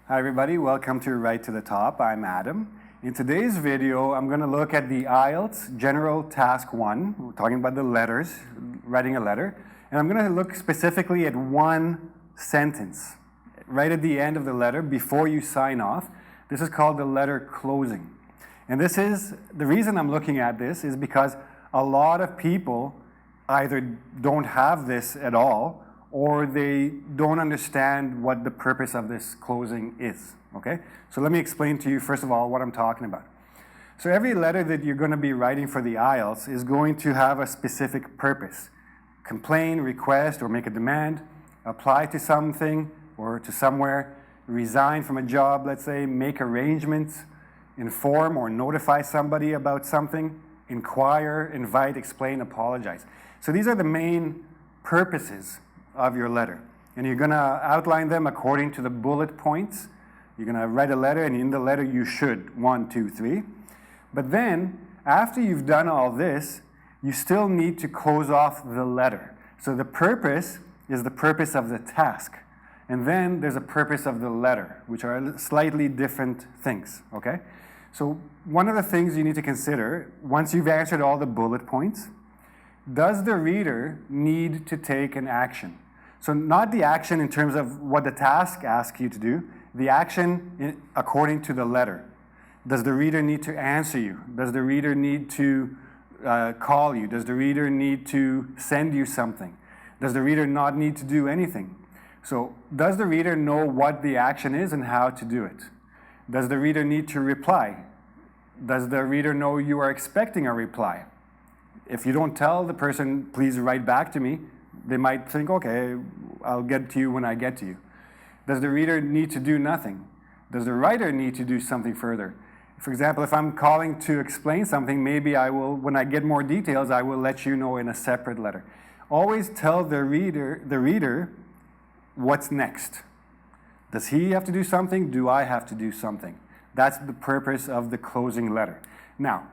Hi everybody, welcome to Right to the Top. I'm Adam. In today's video, I'm going to look at the IELTS General Task 1. We're talking about the letters, writing a letter. And I'm going to look specifically at one sentence, right at the end of the letter before you sign off. This is called the letter closing. And this is, the reason I'm looking at this is because a lot of people either don't have this at all or they don't understand what the purpose of this closing is, okay? So let me explain to you, first of all, what I'm talking about. So every letter that you're going to be writing for the IELTS is going to have a specific purpose. Complain, request, or make a demand, apply to something or to somewhere, resign from a job, let's say, make arrangements, inform or notify somebody about something, inquire, invite, explain, apologize. So these are the main purposes of your letter. And you're going to outline them according to the bullet points. You're going to write a letter, and in the letter you should, 1, 2, 3. But then, after you've done all this, you still need to close off the letter. So the purpose is the purpose of the task. And then there's a purpose of the letter, which are slightly different things, okay? So one of the things you need to consider, once you've answered all the bullet points, does the reader need to take an action? So not the action in terms of what the task asks you to do, the action according to the letter. Does the reader need to answer you? Does the reader need to call you? Does the reader need to send you something? Does the reader not need to do anything? So does the reader know what the action is and how to do it? Does the reader need to reply? Does the reader know you are expecting a reply? If you don't tell the person, please write back to me, they might think, okay, I'll get to you when I get to you. Does the reader need to do nothing? Does the writer need to do something further? For example, if I'm calling to explain something, maybe I will, when I get more details, I will let you know in a separate letter. Always tell the reader what's next. Does he have to do something? Do I have to do something? That's the purpose of the closing letter. Now,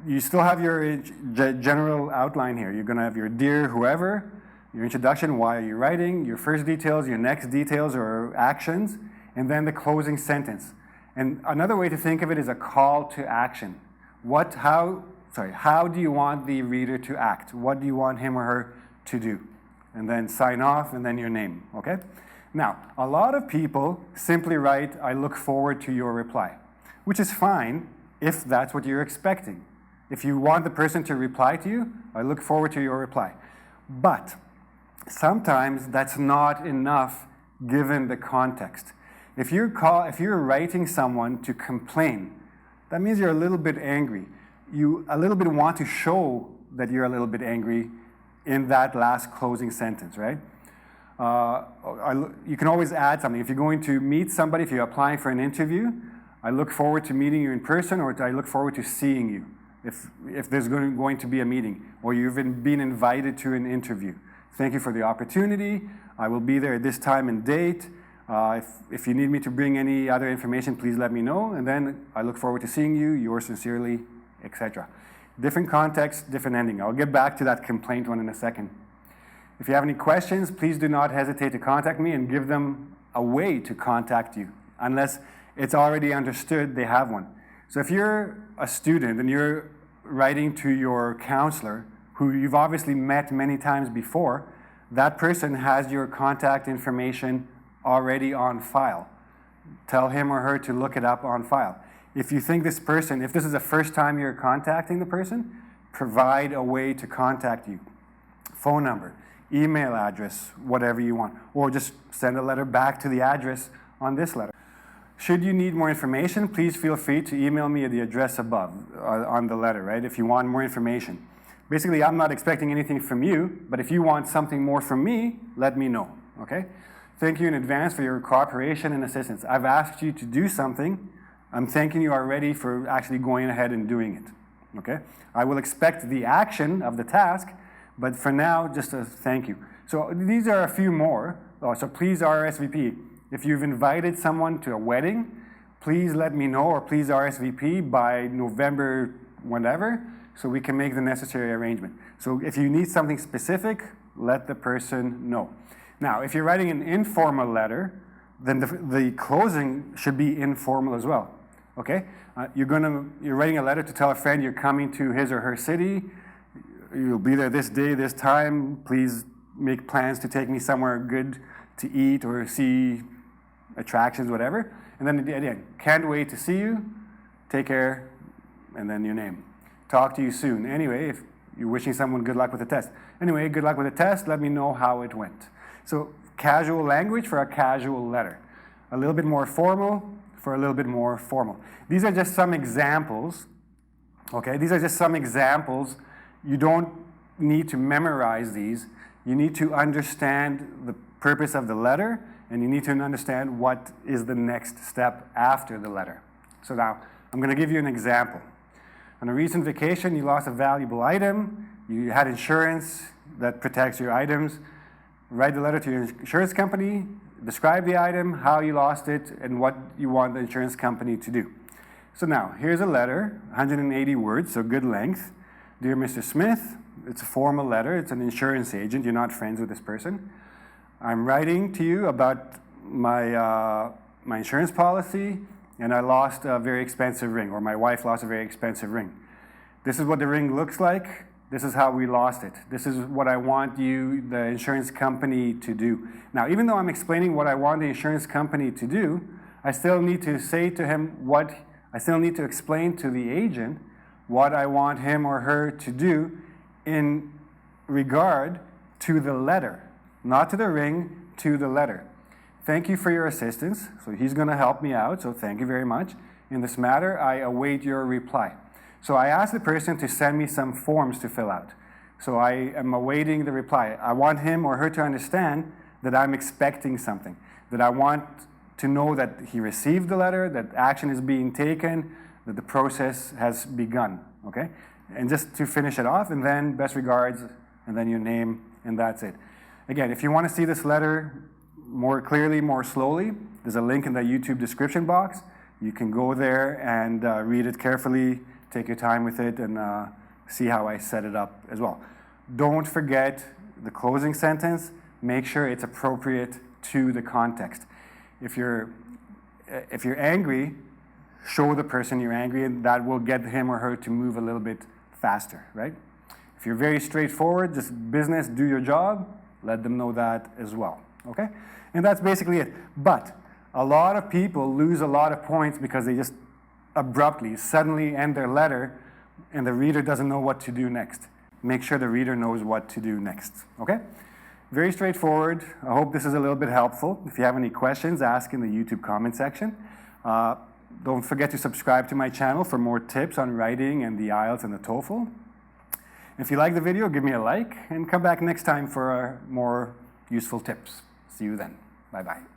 you still have your general outline here. You're going to have your dear whoever, your introduction, why are you writing, your first details, your next details or actions, and then the closing sentence. And another way to think of it is a call to action. How do you want the reader to act? What do you want him or her to do? And then sign off, and then your name, okay? Now, a lot of people simply write, I look forward to your reply, which is fine if that's what you're expecting. If you want the person to reply to you, I look forward to your reply. But sometimes that's not enough given the context. If you're writing someone to complain, that means you're a little bit angry. You a little bit want to show that you're a little bit angry in that last closing sentence, right? You can always add something. If you're going to meet somebody, if you're applying for an interview, I look forward to meeting you in person, or I look forward to seeing you if there's going to be a meeting, or you've been invited to an interview. Thank you for the opportunity. I will be there at this time and date. If you need me to bring any other information, please let me know. And then I look forward to seeing you, yours sincerely, etc. Different context, different ending. I'll get back to that complaint one in a second. If you have any questions, please do not hesitate to contact me and give them a way to contact you, unless it's already understood they have one. So if you're a student and you're writing to your counselor, who you've obviously met many times before, that person has your contact information already on file. Tell him or her to look it up on file. If you think this person, if this is the first time you're contacting the person, provide a way to contact you. Phone number, email address, whatever you want. Or just send a letter back to the address on this letter. Should you need more information, please feel free to email me at the address above on the letter, right? If you want more information. Basically, I'm not expecting anything from you, but if you want something more from me, let me know, okay? Thank you in advance for your cooperation and assistance. I've asked you to do something. I'm thanking you already for actually going ahead and doing it, okay? I will expect the action of the task, but for now, just a thank you. So these are a few more. So please RSVP. If you've invited someone to a wedding, please let me know, or please RSVP by November whatever, so we can make the necessary arrangement. So if you need something specific, let the person know. Now, if you're writing an informal letter, then the closing should be informal as well, okay? You're writing a letter to tell a friend you're coming to his or her city. You'll be there this day, this time. Please make plans to take me somewhere good to eat or see attractions, whatever. And then again, can't wait to see you. Take care, and then your name. Talk to you soon. Anyway, if you're wishing someone good luck with the test. Anyway, good luck with the test. Let me know how it went. So casual language for a casual letter. A little bit more formal for a little bit more formal. These are just some examples, okay? These are just some examples. You don't need to memorize these. You need to understand the purpose of the letter, and you need to understand what is the next step after the letter. So now, I'm going to give you an example. On a recent vacation, you lost a valuable item. You had insurance that protects your items. Write the letter to your insurance company, describe the item, how you lost it, and what you want the insurance company to do. So now, here's a letter, 180 words, so good length. Dear Mr. Smith, it's a formal letter. It's an insurance agent. You're not friends with this person. I'm writing to you about my insurance policy, and I lost a very expensive ring, or my wife lost a very expensive ring. This is what the ring looks like. This is how we lost it. This is what I want you, the insurance company, to do. Now, even though I'm explaining what I want the insurance company to do, I still need to say to him I still need to explain to the agent what I want him or her to do in regard to the letter. Not to the ring, to the letter. Thank you for your assistance. So he's going to help me out, so thank you very much. In this matter, I await your reply. So I asked the person to send me some forms to fill out. So I am awaiting the reply. I want him or her to understand that I'm expecting something, that I want to know that he received the letter, that action is being taken, that the process has begun, okay? And just to finish it off, and then best regards, and then your name, and that's it. Again, if you want to see this letter more clearly, more slowly, there's a link in the YouTube description box. You can go there and read it carefully, take your time with it, and see how I set it up as well. Don't forget the closing sentence. Make sure it's appropriate to the context. If you're angry, show the person you're angry, and that will get him or her to move a little bit faster, right? If you're very straightforward, just business, do your job, let them know that as well, okay? And that's basically it. But a lot of people lose a lot of points because they just abruptly, suddenly end their letter, and the reader doesn't know what to do next. Make sure the reader knows what to do next, okay? Very straightforward. I hope this is a little bit helpful. If you have any questions, ask in the YouTube comment section. Don't forget to subscribe to my channel for more tips on writing and the IELTS and the TOEFL. If you like the video, give me a like, and come back next time for more useful tips. See you then. Bye-bye.